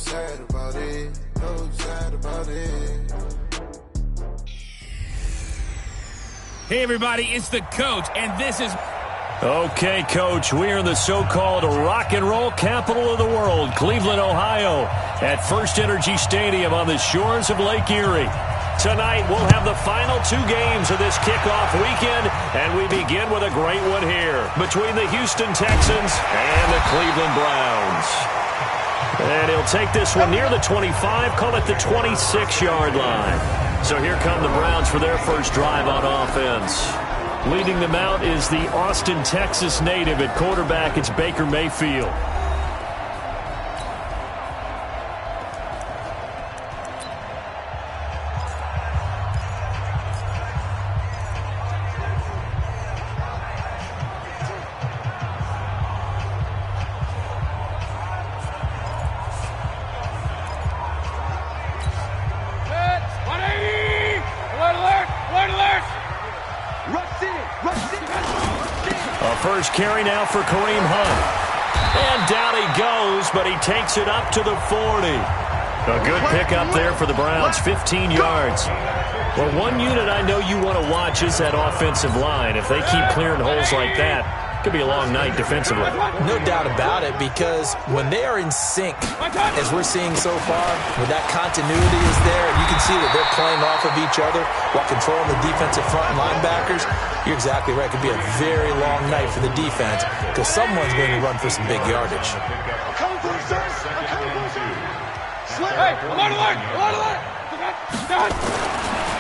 sad about it, so sad about it. Hey everybody, it's the coach, and this is... Okay, Coach, we're in the so-called rock and roll capital of the world, Cleveland, Ohio, at First Energy Stadium on the shores of Lake Erie. Tonight, we'll have the final two games of this kickoff weekend, and we begin with a great one here between the Houston Texans and the Cleveland Browns. And he'll take this one near the 25, call it the 26-yard line. So here come the Browns for their first drive on offense. Leading them out is the Austin, Texas native. At quarterback, it's Baker Mayfield. First carry now for Kareem Hunt. And down he goes, but he takes it up to the 40. A good pickup there for the Browns, 15 yards. Well, one unit I know you want to watch is that offensive line. If they keep clearing holes like that, it could be a long night defensively. No doubt about it, because when they are in sync, as we're seeing so far, when that continuity is there, and you can see that they're playing off of each other while controlling the defensive front and linebackers, you're exactly right. It could be a very long night for the defense because someone's going to run for some big yardage.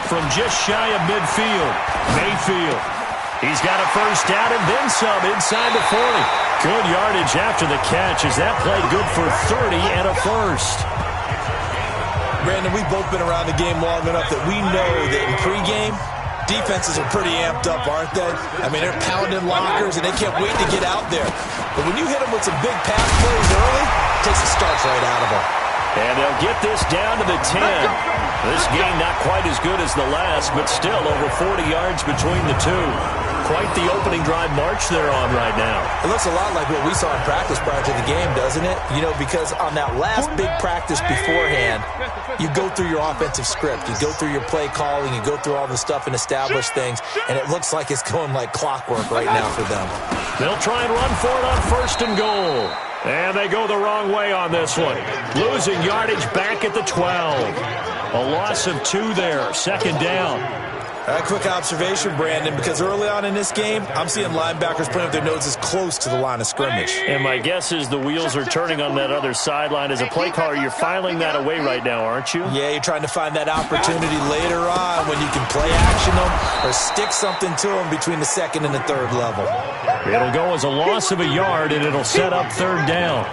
From just shy of midfield, Mayfield. He's got a first down and then some inside the 40. Good yardage after the catch. Is that play good for 30 and a first? Brandon, we've both been around the game long enough that we know that in pregame, defenses are pretty amped up, aren't they? I mean, they're pounding lockers, and they can't wait to get out there. But when you hit them with some big pass plays early, it takes the starch right out of them. And they'll get this down to the 10. This game not quite as good as the last, but still over 40 yards between the two. Quite the opening drive march they're on right now. It looks a lot like what we saw in practice prior to the game, doesn't it? You know, because on that last big practice beforehand, you go through your offensive script, you go through your play calling, you go through all the stuff and establish things, and it looks like it's going like clockwork right now for them. They'll try and run for it on first and goal. And they go the wrong way on this one. Losing yardage back at the 12. A loss of 2 there, second down. A quick observation, Brandon, because early on in this game, I'm seeing linebackers putting up their noses close to the line of scrimmage. And my guess is the wheels are turning on that other sideline. As a play caller, you're filing that away right now, aren't you? Yeah, you're trying to find that opportunity later on when you can play action them or stick something to them between the second and the third level. It'll go as a loss of a yard, and it'll set up third down.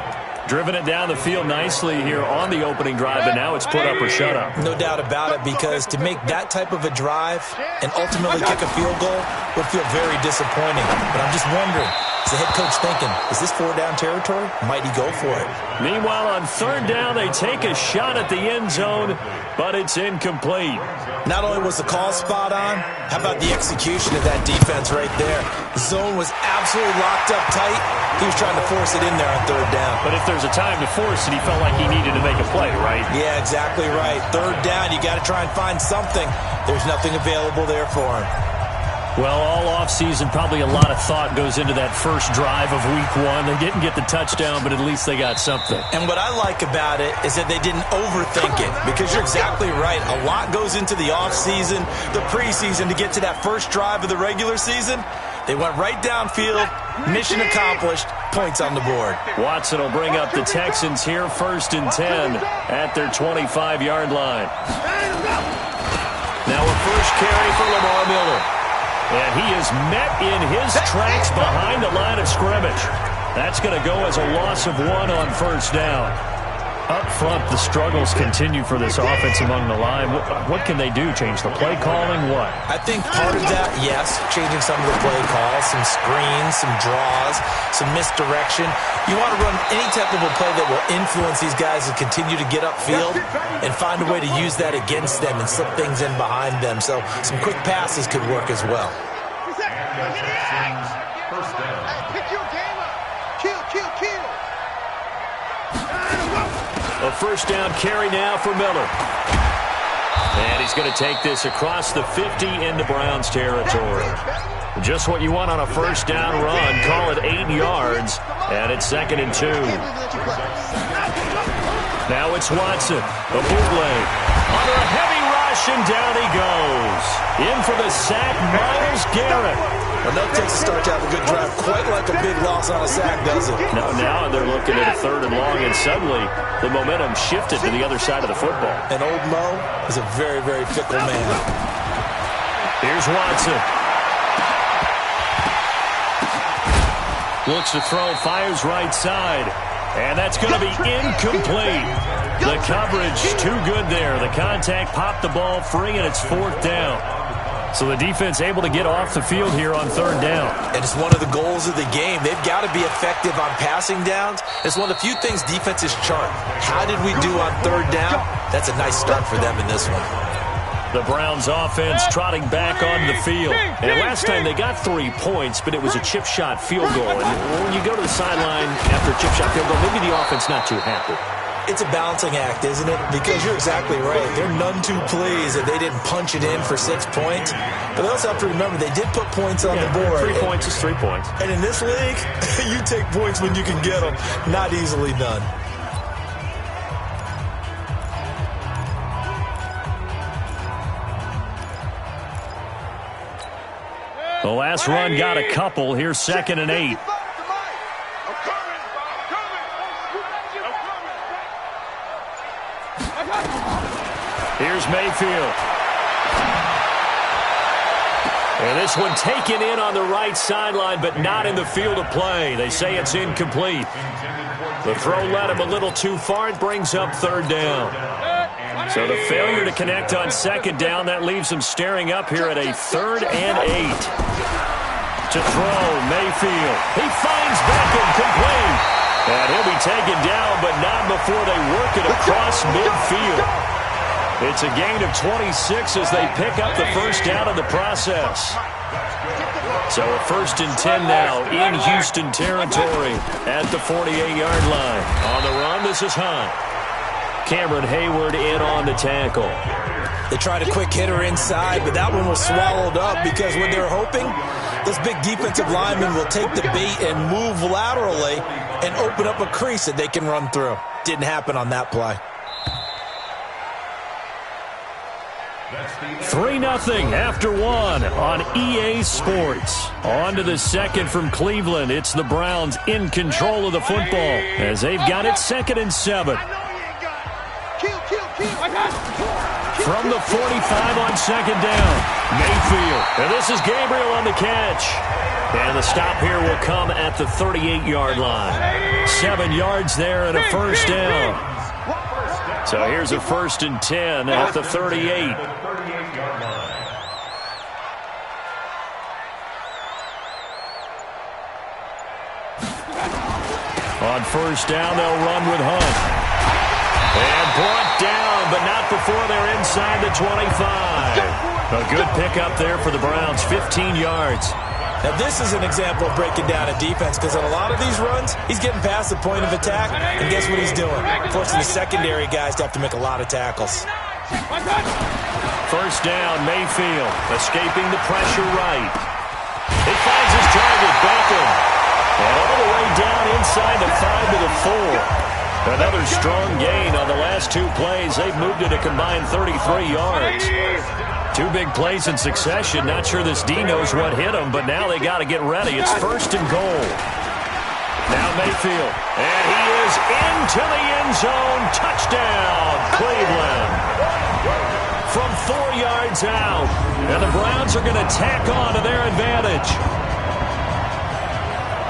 Driven it down the field nicely here on the opening drive, and now it's put up or shut up. No doubt about it, because to make that type of a drive and ultimately kick a field goal would feel very disappointing. But I'm just wondering, is the head coach thinking, is this 4-down territory? Might he go for it? Meanwhile, on third down, they take a shot at the end zone, but it's incomplete. Not only was the call spot on, how about the execution of that defense right there? The zone was absolutely locked up tight. He was trying to force it in there on third down. But if there's a time to force it, he felt like he needed to make a play, right? Yeah, exactly right. Third down, you got to try and find something. There's nothing available there for him. Well, all offseason, probably a lot of thought goes into that first drive of week 1. They didn't get the touchdown, but at least they got something. And what I like about it is that they didn't overthink it, because you're exactly right. A lot goes into the offseason, the preseason, to get to that first drive of the regular season. They went right downfield, mission accomplished, points on the board. Watson will bring up the Texans here, first and 10 at their 25-yard line. Now a first carry for Lamar Miller. And he is met in his tracks behind the line of scrimmage. That's going to go as a loss of 1 on first down. Up front, the struggles continue for this offense among the line. What can they do? Change the play calling? What? I think part of that, yes, changing some of the play calls, some screens, some draws, some misdirection. You want to run any type of a play that will influence these guys to continue to get upfield and find a way to use that against them and slip things in behind them. So some quick passes could work as well. First down. Pick your game up. Kill. A first down carry now for Miller. And he's going to take this across the 50 into Browns territory. Just what you want on a first down run. Call it 8 yards, and it's 2nd and 2. Now it's Watson. A bootleg. Under a heavy rush, and down he goes. In for the sack, Myles Garrett. Enough takes a start to have a good drive. Quite like a big loss on a sack, does it? Now they're looking at a 3rd and long, and suddenly the momentum shifted to the other side of the football. And old Mo is a very, very fickle man. Here's Watson. Looks to throw, fires right side. And that's going to be incomplete. The coverage too good there. The contact popped the ball free, and it's 4th down. So the defense able to get off the field here on 3rd down. And it's one of the goals of the game. They've got to be effective on passing downs. It's one of the few things defenses chart. How did we do on 3rd down? That's a nice start for them in this one. The Browns offense trotting back onto the field. And last time they got 3 points, but it was a chip shot field goal. And when you go to the sideline after a chip shot field goal, maybe the offense not too happy. It's a balancing act, isn't it? Because you're exactly right. They're none too pleased that they didn't punch it in for 6 points. But they also have to remember they did put points on the board. 3 points is 3 points. And in this league, you take points when you can get them. Not easily done. The last run got a couple. Here's 2nd and 8. Here's Mayfield. And this one taken in on the right sideline, but not in the field of play. They say it's incomplete. The throw led him a little too far. It brings up 3rd down. So the failure to connect on 2nd down, that leaves him staring up here at a 3rd and 8. To throw, Mayfield. He finds Beckham, complete. And he'll be taken down, but not before they work it across midfield. It's a gain of 26 as they pick up the first down in the process. So a 1st and 10 now in Houston territory at the 48-yard line. On the run, this is Hunt. Cameron Hayward in on the tackle. They tried a quick hitter inside, but that one was swallowed up because what they're hoping, this big defensive lineman will take the bait and move laterally and open up a crease that they can run through. Didn't happen on that play. 3-0 after 1 on EA Sports. On to the 2nd from Cleveland. It's the Browns in control of the football as they've got it 2nd and 7. From the 45 on 2nd down, Mayfield. And this is Gabriel on the catch. And the stop here will come at the 38-yard line. 7 yards there and a first down. So here's a 1st and 10 at the 38. On first down, they'll run with Hunt. And brought down, but not before they're inside the 25. A good pickup there for the Browns, 15 yards. Now, this is an example of breaking down a defense because on a lot of these runs, he's getting past the point of attack, and guess what he's doing? Forcing the secondary guys to have to make a lot of tackles. First down, Mayfield, escaping the pressure right. He finds his target, Beckham. And all the way down inside the 5 to the 4. Another strong gain on the last 2 plays. They've moved it a combined 33 yards. 2 big plays in succession. Not sure this D knows what hit him, but now they got to get ready. It's 1st and goal. Now Mayfield. And he is into the end zone. Touchdown, Cleveland. From 4 yards out. And the Browns are going to tack on to their advantage.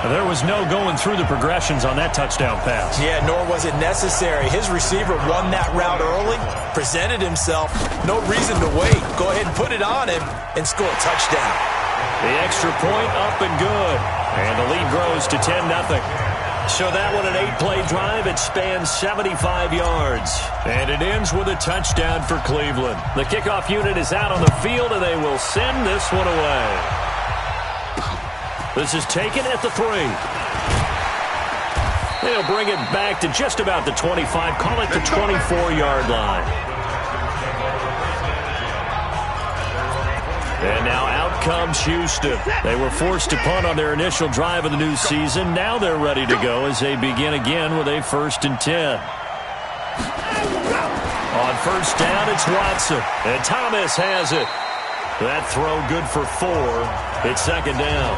There was no going through the progressions on that touchdown pass. Yeah, nor was it necessary. His receiver won that route early, presented himself. No reason to wait. Go ahead and put it on him and score a touchdown. The extra point up and good. And the lead grows to 10-0. So that one, an 8-play drive. It spans 75 yards. And it ends with a touchdown for Cleveland. The kickoff unit is out on the field, and they will send this one away. This is taken at the 3. They'll bring it back to just about the 25, call it the 24-yard line. And now out comes Houston. They were forced to punt on their initial drive of the new season. Now they're ready to go as they begin again with a 1st and 10. On first down, it's Watson. And Thomas has it. That throw good for 4. It's 2nd down.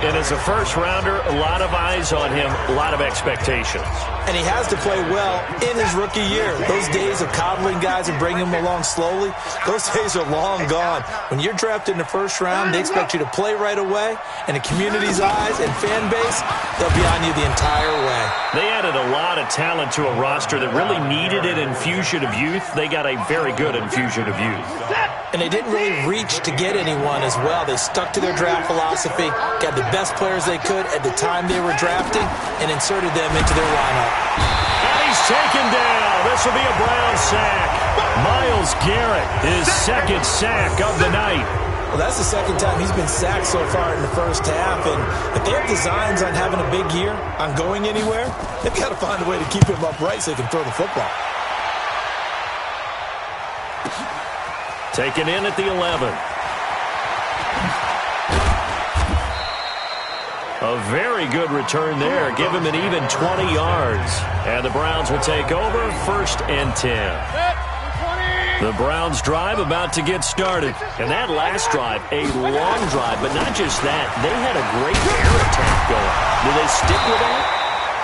And as a first-rounder, a lot of eyes on him, a lot of expectations. And he has to play well in his rookie year. Those days of coddling guys and bringing them along slowly, those days are long gone. When you're drafted in the first round, they expect you to play right away. And the community's eyes and fan base, they'll be on you the entire way. They added a lot of talent to a roster that really needed an infusion of youth. They got a very good infusion of youth. And they didn't really reach to get anyone as well. They stuck to their draft philosophy, got the best players they could at the time they were drafting, and inserted them into their lineup. And he's taken down. This will be a Brown sack. Myles Garrett, his 2nd sack of the night. Well, that's the 2nd time he's been sacked so far in the first half, and if they have designs on having a big year, on going anywhere, they've got to find a way to keep him upright so they can throw the football. Taken in at the 11. A very good return there. Give him an even 20 yards. And the Browns will take over 1st and 10. The Browns drive about to get started. And that last drive, a long drive, but not just that. They had a great air attack going. Do they stick with that?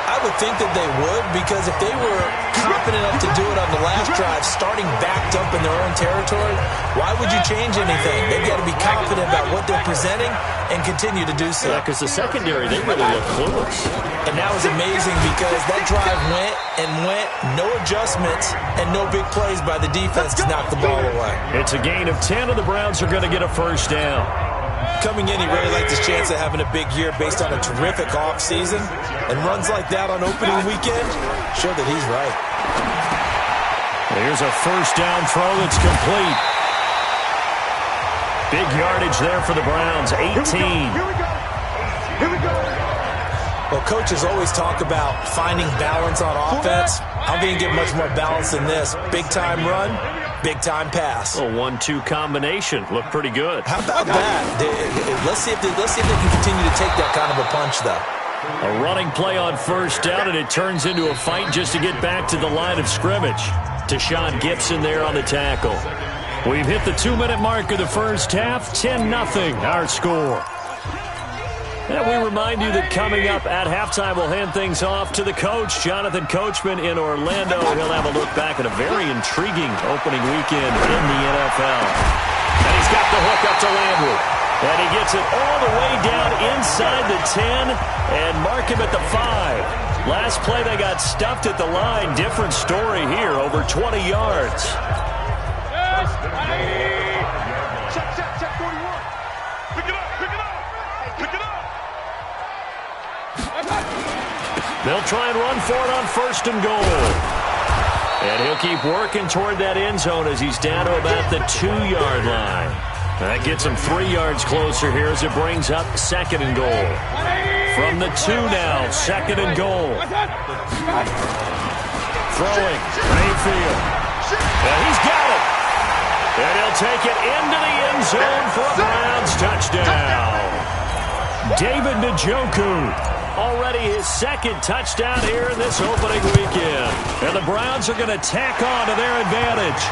I would think that they would, because if they were confident enough to do it on the last drive, starting backed up in their own territory, why would you change anything? They've got to be confident about what they're presenting and continue to do so. Yeah, because the secondary, they really look clueless. And that was amazing because that drive went and went, no adjustments, and no big plays by the defense to knock the ball away. It's a gain of 10, and the Browns are going to get a 1st down. Coming in, he really liked his chance of having a big year based on a terrific offseason. And runs like that on opening weekend show that he's right. Here's a 1st down throw that's complete. Big yardage there for the Browns, 18. Here we go. Well, coaches always talk about finding balance on offense. How can you get much more balance than this? Big-time run, big-time pass. A 1-2 combination. Looked pretty good. How about that? Let's see if they can continue to take that kind of a punch, though. A running play on 1st down, and it turns into a fight just to get back to the line of scrimmage. Tashawn Gibson there on the tackle. We've hit the 2-minute mark of the first half. 10-0 our score. And we remind you that coming up at halftime, we'll hand things off to the coach, Jonathan Coachman in Orlando. He'll have a look back at a very intriguing opening weekend in the NFL. And he's got the hook up to Landry. And he gets it all the way down inside the 10 and mark him at the 5. Last play, they got stuffed at the line. Different story here, over 20 yards. Check 41. Pick it up. They'll try and run for it on 1st and goal. And he'll keep working toward that end zone as he's down to about the 2-yard line. That gets him 3 yards closer here as it brings up 2nd and goal. From the 2 now, 2nd and goal. Throwing, Mayfield. And he's got it. And he'll take it into the end zone for a Browns touchdown. David Njoku. Already his 2nd touchdown here in this opening weekend. And the Browns are going to tack on to their advantage.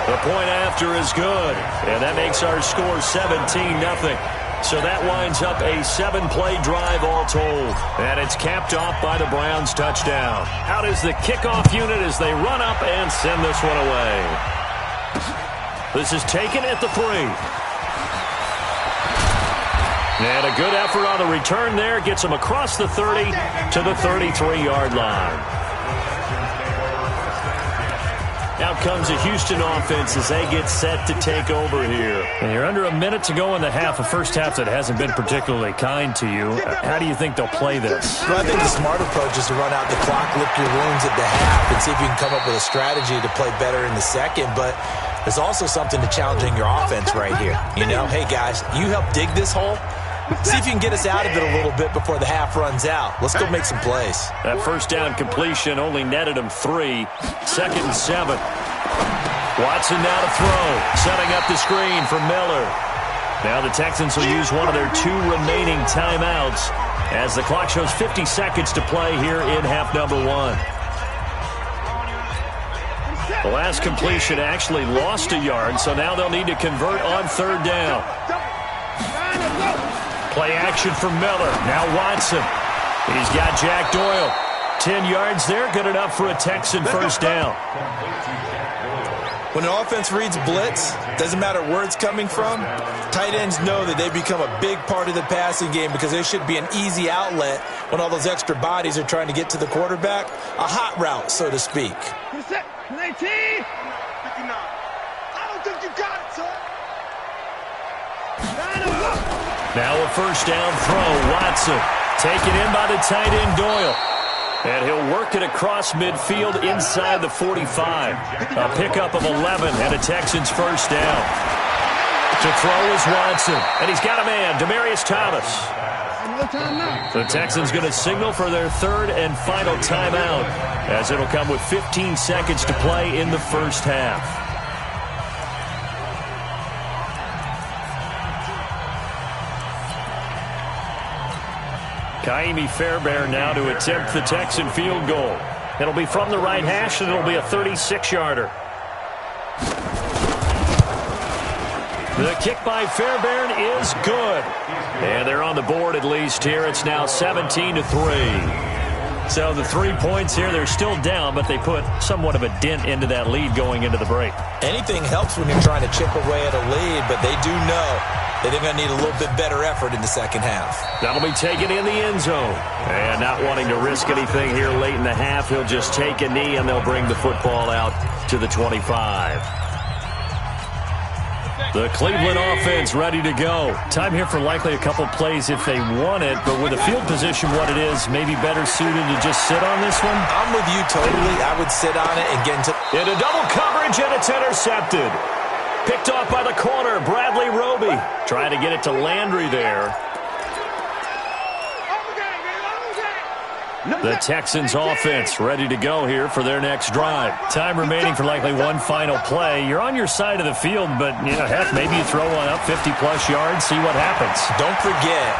The point after is good. And that makes our score 17-0. So that winds up a 7-play drive all told. And it's capped off by the Browns touchdown. Out is the kickoff unit as they run up and send this one away. This is taken at the 3. And a good effort on the return there. Gets him across the 30 to the 33-yard line. Out comes the Houston offense as they get set to take over here. And you're under a minute to go in the half, a first half that hasn't been particularly kind to you. How do you think they'll play this? Well, I think the smart approach is to run out the clock, lick your wounds at the half, and see if you can come up with a strategy to play better in the second. But there's also something to challenging your offense right here. You know, hey, guys, you help dig this hole. See if you can get us out of it a little bit before the half runs out. Let's go make some plays. That first down completion only netted him 3. 2nd and 7. Watson now to throw. Setting up the screen for Miller. Now the Texans will use one of their 2 remaining timeouts as the clock shows 50 seconds to play here in half number 1. The last completion actually lost a yard, so now they'll need to convert on 3rd down. Play action for Miller. Now Watson. He's got Jack Doyle. 10 yards there, good enough for a Texan first down. When an offense reads blitz, doesn't matter where it's coming from, tight ends know that they become a big part of the passing game because there should be an easy outlet when all those extra bodies are trying to get to the quarterback. A hot route, so to speak. 19. 59. I don't think you got it, son. Now a first down throw. Watson taken in by the tight end Doyle. And he'll work it across midfield inside the 45. A pickup of 11 and a Texans first down. To throw is Watson. And he's got a man, Demaryius Thomas. The Texans going to signal for their 3rd and final timeout as it'll come with 15 seconds to play in the first half. Kaimi Fairbairn now to attempt the Texan field goal. It'll be from the right hash, and it'll be a 36-yarder. The kick by Fairbairn is good. And they're on the board at least here. It's now 17-3. So the 3 points here, they're still down, but they put somewhat of a dent into that lead going into the break. Anything helps when you're trying to chip away at a lead, but they do know that they're going to need a little bit better effort in the second half. That'll be taken in the end zone. And not wanting to risk anything here late in the half, he'll just take a knee, and they'll bring the football out to the 25. The Cleveland offense ready to go. Time here for likely a couple plays if they want it, but with the field position what it is, maybe better suited to just sit on this one? I'm with you totally. I would sit on it and get into double coverage, and it's intercepted. Picked off by the corner, Bradley Roby. Trying to get it to Landry there. The Texans offense ready to go here for their next drive. Time remaining for likely one final play. You're on your side of the field, but, heck, maybe you throw one up 50-plus yards, see what happens. Don't forget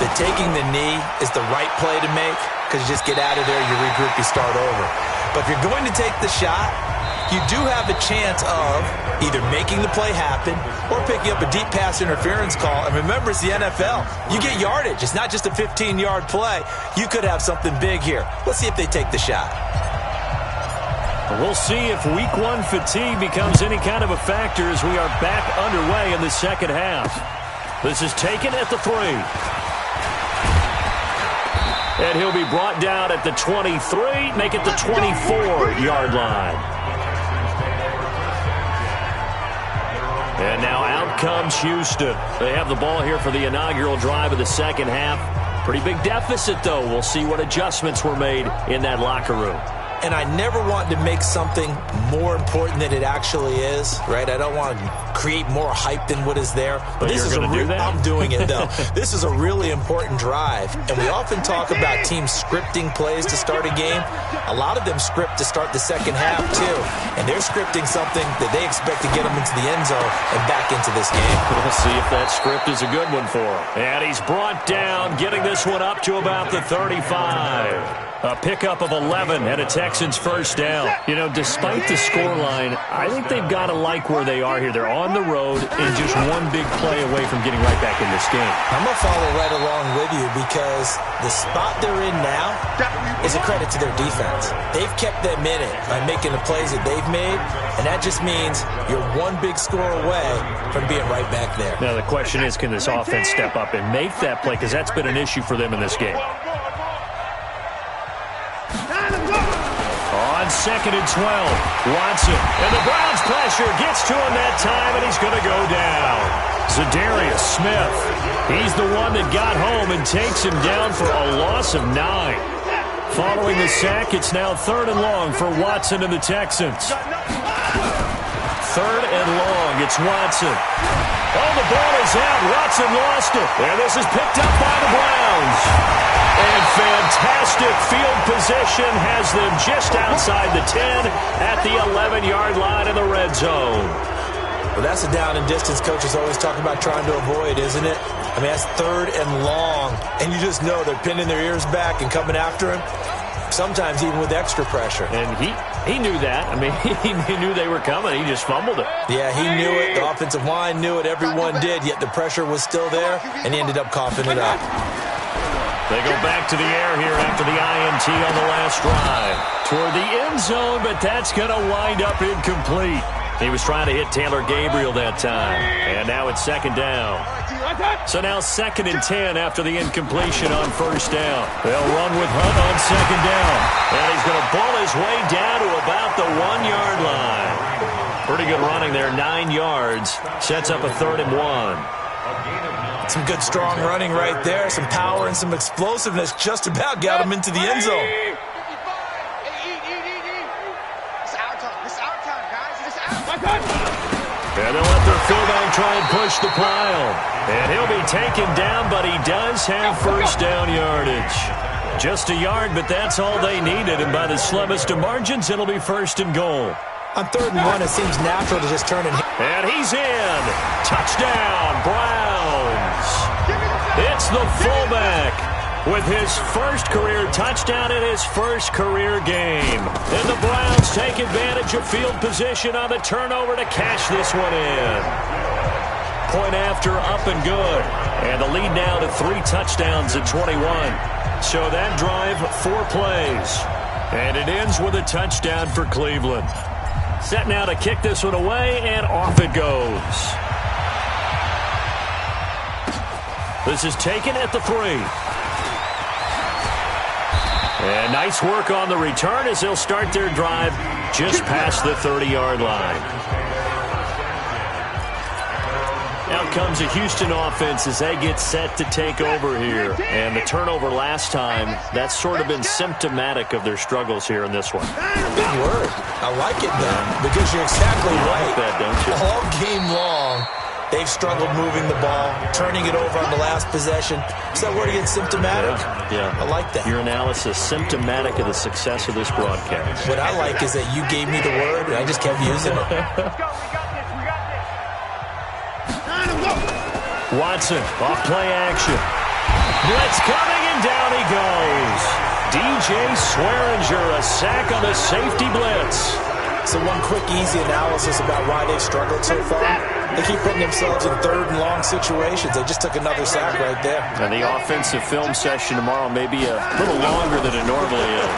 that taking the knee is the right play to make because you just get out of there, you regroup, you start over. But if you're going to take the shot, you do have a chance of either making the play happen or picking up a deep pass interference call. And remember, it's the NFL. You get yardage. It's not just a 15-yard play. You could have something big here. Let's see if they take the shot. We'll see if week 1 fatigue becomes any kind of a factor as we are back underway in the second half. This is taken at the 3. And he'll be brought down at the 23, make it the 24-yard line. And now out comes Houston. They have the ball here for the inaugural drive of the second half. Pretty big deficit, though. We'll see what adjustments were made in that locker room. And I never want to make something more important than it actually is, right? I don't want to create more hype than what is there. But this is I'm doing it, though. This is a really important drive. And we often talk about teams scripting plays to start a game. A lot of them script to start the second half, too. And they're scripting something that they expect to get them into the end zone and back into this game. We'll see if that script is a good one for him. And he's brought down, getting this one up to about the 35. A pickup of 11 and a Texans first down. Despite the scoreline, I think they've got to like where they are here. They're on the road and just one big play away from getting right back in this game. I'm going to follow right along with you because the spot they're in now is a credit to their defense. They've kept them in it by making the plays that they've made, and that just means you're one big score away from being right back there. Now, the question is, can this offense step up and make that play? Because that's been an issue for them in this game. On 2nd and 12, Watson. And the Browns pressure gets to him that time, and he's going to go down. Za'Darius Smith. He's the one that got home and takes him down for a loss of 9. Following the sack, it's now 3rd and long for Watson and the Texans. 3rd and long. It's Watson. Oh, the ball is out. Watson lost it. And this is picked up by the Browns. And fantastic field position has them just outside the 10 at the 11-yard line in the red zone. Well, that's a down and distance coaches always talking about trying to avoid, isn't it? I mean, that's 3rd and long. And you just know they're pinning their ears back and coming after him. Sometimes even with extra pressure. And he knew that. I mean, he knew they were coming. He just fumbled it. Yeah, he knew it. The offensive line knew it. Everyone did, yet the pressure was still there, and he ended up coughing it up. They go back to the air here after the INT on the last drive. Toward the end zone, but that's going to wind up incomplete. He was trying to hit Taylor Gabriel that time. And now it's 2nd down. So now 2nd and 10 after the incompletion on 1st down. They'll run with Hunt on 2nd down. And he's going to ball his way down to about the 1-yard line. Pretty good running there, 9 yards. Sets up a 3rd and 1. Some good, strong running right there. Some power and some explosiveness just about got him into the end zone. And they'll let their fullback try and push the pile. And he'll be taken down, but he does have 1st down yardage. Just a yard, but that's all they needed. And by the slimmest of margins, it'll be 1st and goal. On 3rd and 1, it seems natural to just turn and hit. And he's in. Touchdown, Browns. It's the fullback with his 1st career touchdown in his 1st career game. And the Browns take advantage of field position on the turnover to cash this one in. Point after, up and good. And the lead now to 3 touchdowns at 21. So that drive, 4 plays. And it ends with a touchdown for Cleveland. Set now to kick this one away, and off it goes. This is taken at the 3. And nice work on the return as they'll start their drive just past the 30-yard line. Out comes a Houston offense as they get set to take over here. And the turnover last time, that's sort of been symptomatic of their struggles here in this one. Big word. I like it, though, because you're exactly right. Like that, don't you? All game long, they've struggled moving the ball, turning it over on the last possession. Is that word again, symptomatic? Yeah. I like that. Your analysis, symptomatic of the success of this broadcast. What I like is that you gave me the word, and I just kept using it. Watson, off play action. Blitz coming, and down he goes. DJ Swearinger, a sack on the safety blitz. So one quick, easy analysis about why they've struggled so far. They keep putting themselves in 3rd and long situations. They just took another sack right there. And the offensive film session tomorrow may be a little longer than it normally is.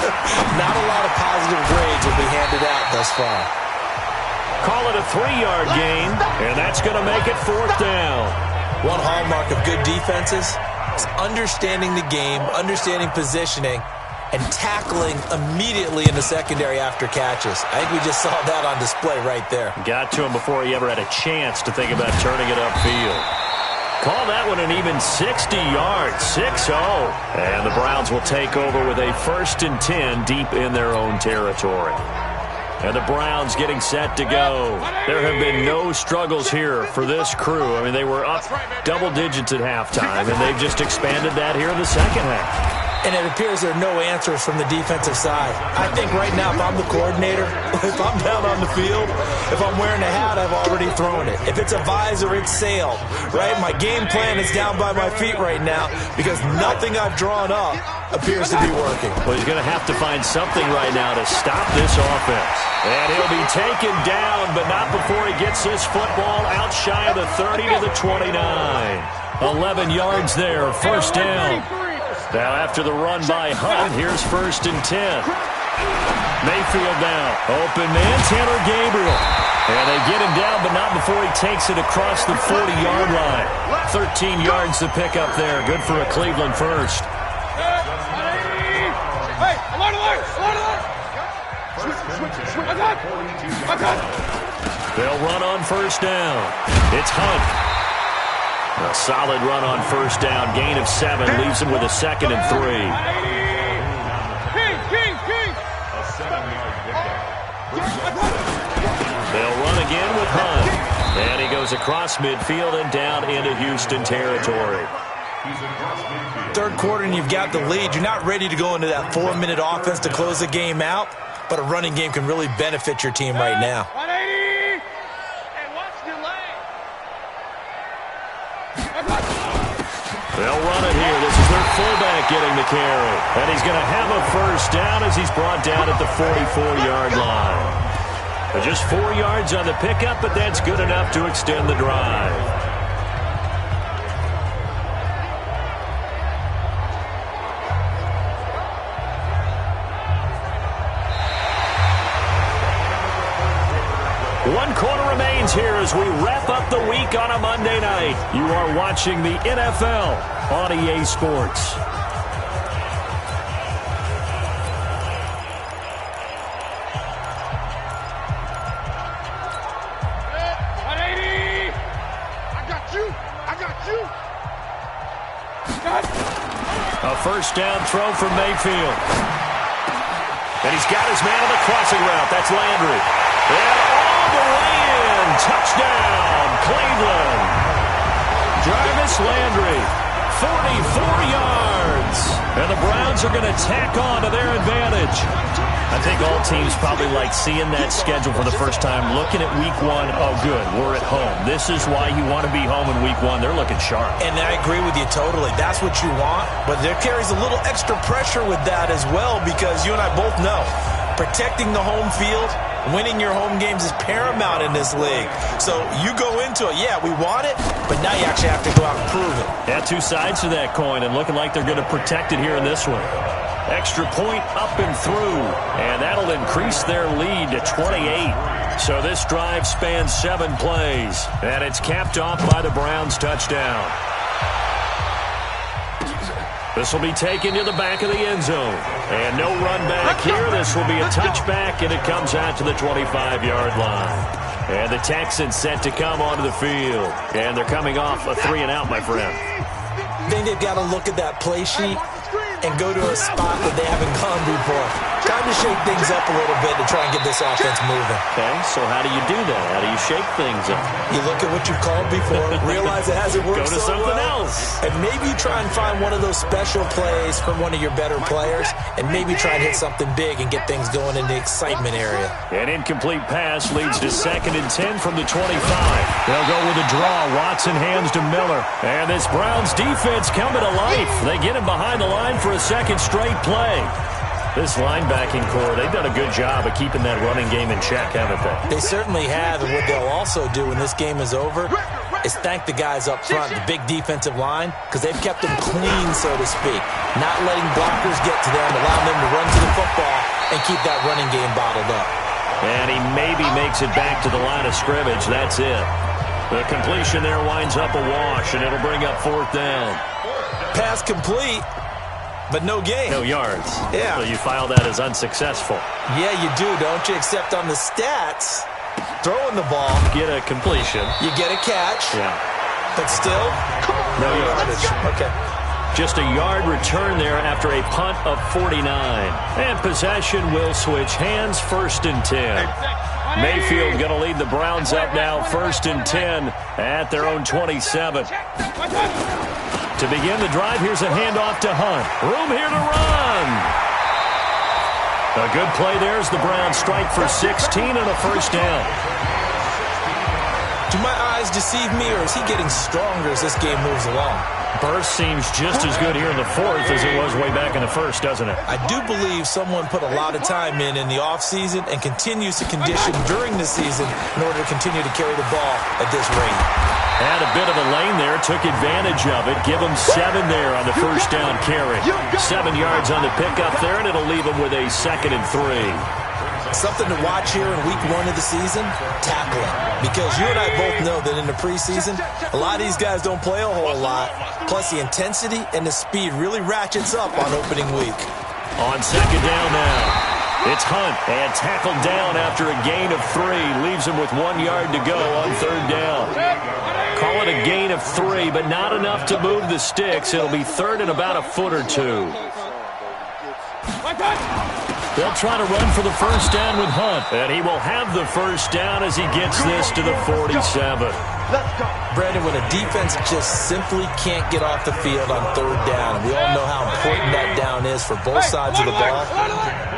Not a lot of positive grades will be handed out thus far. Call it a 3-yard gain, and that's going to make it 4th down. One hallmark of good defenses is understanding the game, understanding positioning, and tackling immediately in the secondary after catches. I think we just saw that on display right there. Got to him before he ever had a chance to think about turning it upfield. Call that one an even 60 yards, 6-0. And the Browns will take over with a 1st and 10 deep in their own territory. And the Browns getting set to go. There have been no struggles here for this crew. I mean, they were up double digits at halftime, and they've just expanded that here in the second half. And it appears there are no answers from the defensive side. I think right now, if I'm the coordinator, if I'm down on the field, if I'm wearing a hat, I've already thrown it. If it's a visor, it's sailed, right? My game plan is down by my feet right now because nothing I've drawn up appears to be working. Well, he's going to have to find something right now to stop this offense. And he'll be taken down, but not before he gets this football out shy of the 30 to the 29. 11 yards there, 1st down. Now after the run by Hunt, here's 1st and 10. Mayfield now. Open man, Taylor Gabriel. And they get him down, but not before he takes it across the 40-yard line. 13 yards to pick up there. Good for a Cleveland first. They'll run on 1st down. It's Hunt. A solid run on 1st down. Gain of 7 leaves him with a 2nd and 3. They'll run again with Hunt. And he goes across midfield and down into Houston territory. Third quarter and you've got the lead. You're not ready to go into that 4-minute offense to close the game out, but a running game can really benefit your team right now. 180! Hey, watch the lane! They'll run it here. This is their fullback getting the carry. And he's going to have a first down as he's brought down at the 44-yard line. Just 4 yards on the pickup, but that's good enough to extend the drive. One quarter remains here as we wrap up the week on a Monday night. You are watching the NFL on EA Sports. A first down throw from Mayfield. And he's got his man on the crossing route. That's Landry. And all the way in. Touchdown, Cleveland. Jarvis Landry, 44 yards. And the Browns are going to tack on to their advantage. I think all teams probably like seeing that schedule for the first time, looking at week one. Oh, good, we're at home. This is why you want to be home in week one. They're looking sharp. And I agree with you totally. That's what you want. But there carries a little extra pressure with that as well, because you and I both know protecting the home field, winning your home games is paramount in this league. So you go into it, yeah, we want it, but now you actually have to go out and prove it. Yeah, two sides to that coin, and looking like they're going to protect it here in this one. Extra point up and through, and that'll increase their lead to 28. So this drive spans 7 plays, and it's capped off by the Browns' touchdown. This will be taken to the back of the end zone. And no run back here. This will be a touchback, and it comes out to the 25-yard line. And the Texans set to come onto the field. And they're coming off a 3-and-out, my friend. I think they've got to look at that play sheet and go to a spot that they haven't gone before. Time to shake things up a little bit to try and get this offense moving. Okay, so how do you do that? How do you shake things up? You look at what you've called before, realize it hasn't worked Go to so something well, else. and maybe you try and find one of those special plays from one of your better players, and maybe try and hit something big and get things going in the excitement area. An incomplete pass leads to 2nd and 10 from the 25. They'll go with a draw. Watson hands to Miller. And this Browns defense coming to life. They get him behind the line for a second straight play. This linebacking core, they've done a good job of keeping that running game in check, haven't they? They certainly have, and what they'll also do when this game is over is thank the guys up front, the big defensive line, because they've kept them clean, so to speak. Not letting blockers get to them, allowing them to run to the football and keep that running game bottled up. And he maybe makes it back to the line of scrimmage. That's it. The completion there winds up a wash, and it'll bring up 4th down. Pass complete, but no gain. No yards. Yeah. So you file that as unsuccessful. Yeah, you do, don't you? Except on the stats, throwing the ball, Get a completion. you get a catch, Yeah. but still, No yardage. Okay. Just a yard return there after a punt of 49. And possession will switch hands, 1st and 10. Mayfield going to lead the Browns up now, 1st and 10 at their own 27. To begin the drive, here's a handoff to Hunt. Room here to run. A good play there as the Browns strike for 16 and a first down. Do my eyes deceive me, or is he getting stronger as this game moves along? Burst seems just as good here in the 4th as it was way back in the 1st, doesn't it? I do believe someone put a lot of time in the offseason and continues to condition during the season in order to continue to carry the ball at this rate. Had a bit of a lane there, took advantage of it. Give him 7 there on the first down carry. 7 yards on the pickup there, and it'll leave him with a 2nd and 3. Something to watch here in week 1 of the season, tackling. Because you and I both know that in the preseason, a lot of these guys don't play a whole lot. Plus the intensity and the speed really ratchets up on opening week. On 2nd down now. It's Hunt, and tackled down after a gain of 3. Leaves him with 1 yard to go on 3rd down. Call it a gain of 3, but not enough to move the sticks. It'll be 3rd and about a foot or 2. They'll try to run for the first down with Hunt. And he will have the first down as he gets this to the 47. Brandon, when a defense just simply can't get off the field on third down, and we all know how important that down is for both sides of the ball,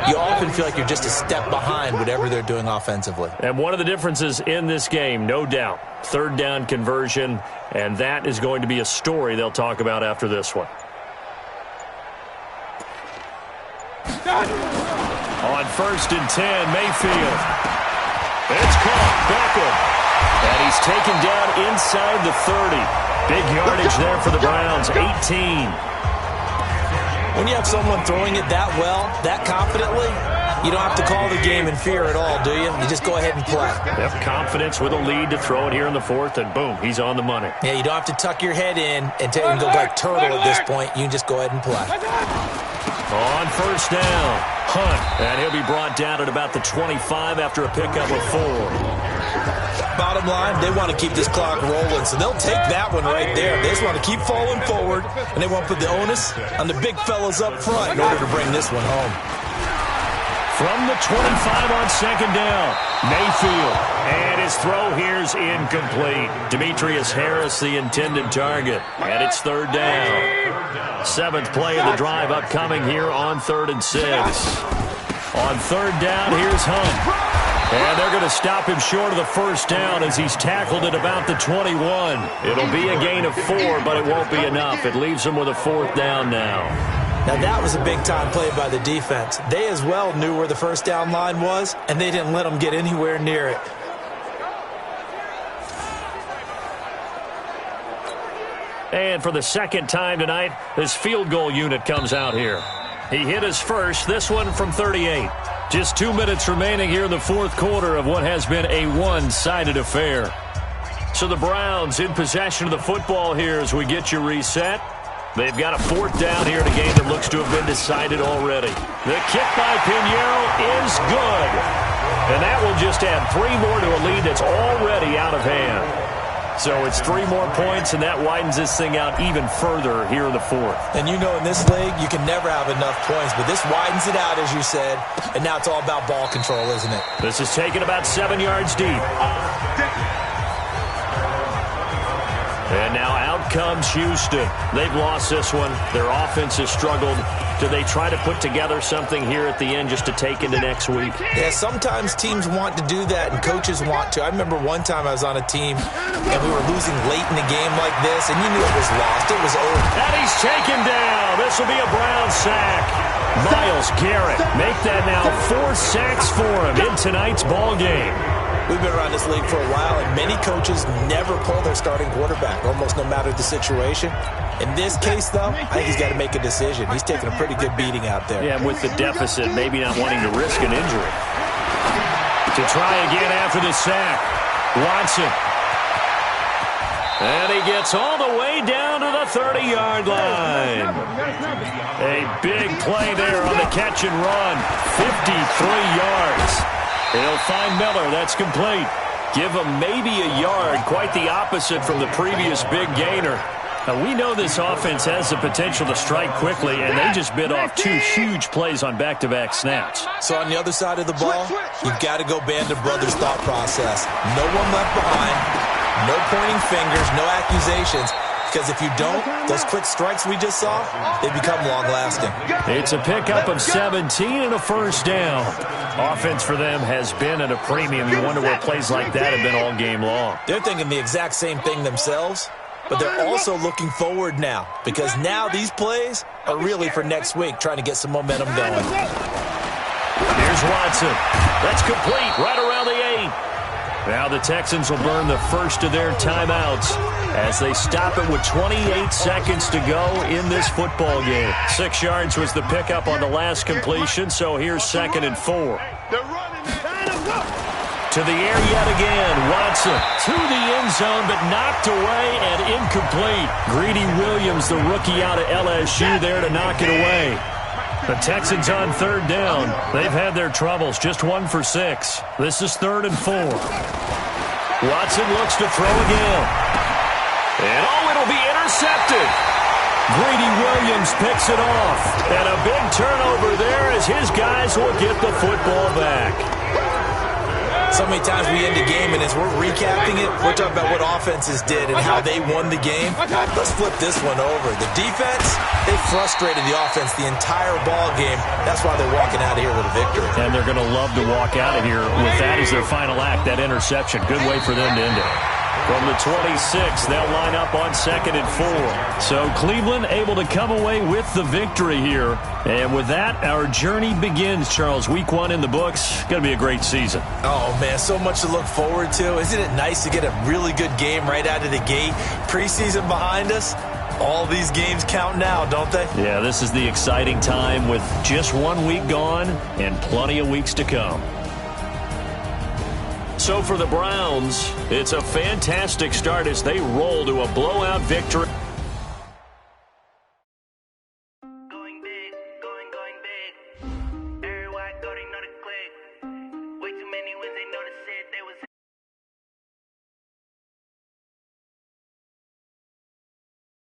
you often feel like you're just a step behind whatever they're doing offensively. And one of the differences in this game, no doubt, third down conversion, and that is going to be a story they'll talk about after this one. On 1st and 10, Mayfield. It's caught. Beckham. And he's taken down inside the 30. Big yardage there for the Browns, 18. When you have someone throwing it that well, that confidently, you don't have to call the game in fear at all, do you? You just go ahead and play. Have confidence with a lead to throw it here in the 4th, and boom, he's on the money. Yeah, you don't have to tuck your head in and go like turtle at this point. You can just go ahead and play. On 1st down, Hunt. And he'll be brought down at about the 25 after a pickup of 4. Bottom line, they want to keep this clock rolling, so they'll take that one right there. They just want to keep falling forward, and they want to put the onus on the big fellas up front in order to bring this one home. From the 25 on 2nd down, Mayfield. And his throw here's incomplete. Demetrius Harris, the intended target. And it's 3rd down. 7th play of the drive upcoming here on 3rd and 6. On 3rd down, here's Hunt. And they're going to stop him short of the first down as he's tackled at about the 21. It'll be a gain of 4, but it won't be enough. It leaves him with a 4th down now. Now, that was a big-time play by the defense. They as well knew where the first down line was, and they didn't let them get anywhere near it. And for the second time tonight, this field goal unit comes out here. He hit his first, this one from 38. Just 2 minutes remaining here in the 4th quarter of what has been a one-sided affair. So the Browns in possession of the football here as we get you reset. They've got a 4th down here in a game that looks to have been decided already. The kick by Pinheiro is good. And that will just add 3 more to a lead that's already out of hand. So it's 3 more points, and that widens this thing out even further here in the 4th. And you know in this league, you can never have enough points, but this widens it out, as you said, and now it's all about ball control, isn't it? This is taken about 7 yards deep. And now out comes Houston. They've lost this one. Their offense has struggled. Do they try to put together something here at the end just to take into next week? Yeah, sometimes teams want to do that and coaches want to. I remember one time I was on a team and we were losing late in the game like this, and you knew it was lost. It was over. And he's taken down. This will be a Brown sack. Myles Garrett make that now 4 sacks for him in tonight's ball game. We've been around this league for a while, and many coaches never pull their starting quarterback, almost no matter the situation. In this case, though, I think he's got to make a decision. He's taking a pretty good beating out there. Yeah, with the deficit, maybe not wanting to risk an injury. To try again after the sack, Watson. And he gets all the way down to the 30-yard line. A big play there on the catch and run, 53 yards. He'll find Miller. That's complete. Give him maybe a yard. Quite the opposite from the previous big gainer. Now, we know this offense has the potential to strike quickly, and they just bit off 2 huge plays on back-to-back snaps. So on the other side of the ball, you've got to go Band of Brothers thought process. No one left behind. No pointing fingers. No accusations. Because if you don't, those quick strikes we just saw, they become long-lasting. It's a pickup of 17 and a first down. Offense for them has been at a premium. You wonder where plays like that have been all game long. They're thinking the exact same thing themselves, but they're also looking forward now, because now these plays are really for next week, trying to get some momentum going. Here's Watson. That's complete right around the 8. Now the Texans will burn the first of their timeouts as they stop it with 28 seconds to go in this football game. 6 yards was the pickup on the last completion, so here's 2nd and 4. To the air yet again. Watson to the end zone, but knocked away and incomplete. Greedy Williams, the rookie out of LSU, there to knock it away. The Texans on 3rd down. They've had their troubles, just 1 for 6. This is 3rd and 4. Watson looks to throw again. And it'll be intercepted. Greedy Williams picks it off. And a big turnover there as his guys will get the football back. So many times we end a game, and as we're recapping it, we're talking about what offenses did and how they won the game. Let's flip this one over. The defense, they frustrated the offense the entire ball game. That's why they're walking out of here with a victory. And they're going to love to walk out of here with that as their final act, that interception. Good way for them to end it. From the 26, they'll line up on 2nd and 4. So Cleveland able to come away with the victory here. And with that, our journey begins, Charles. Week 1 in the books. Going to be a great season. Oh, man, so much to look forward to. Isn't it nice to get a really good game right out of the gate? Preseason behind us. All these games count now, don't they? Yeah, this is the exciting time with just 1 week gone and plenty of weeks to come. So for the Browns, it's a fantastic start as they roll to a blowout victory.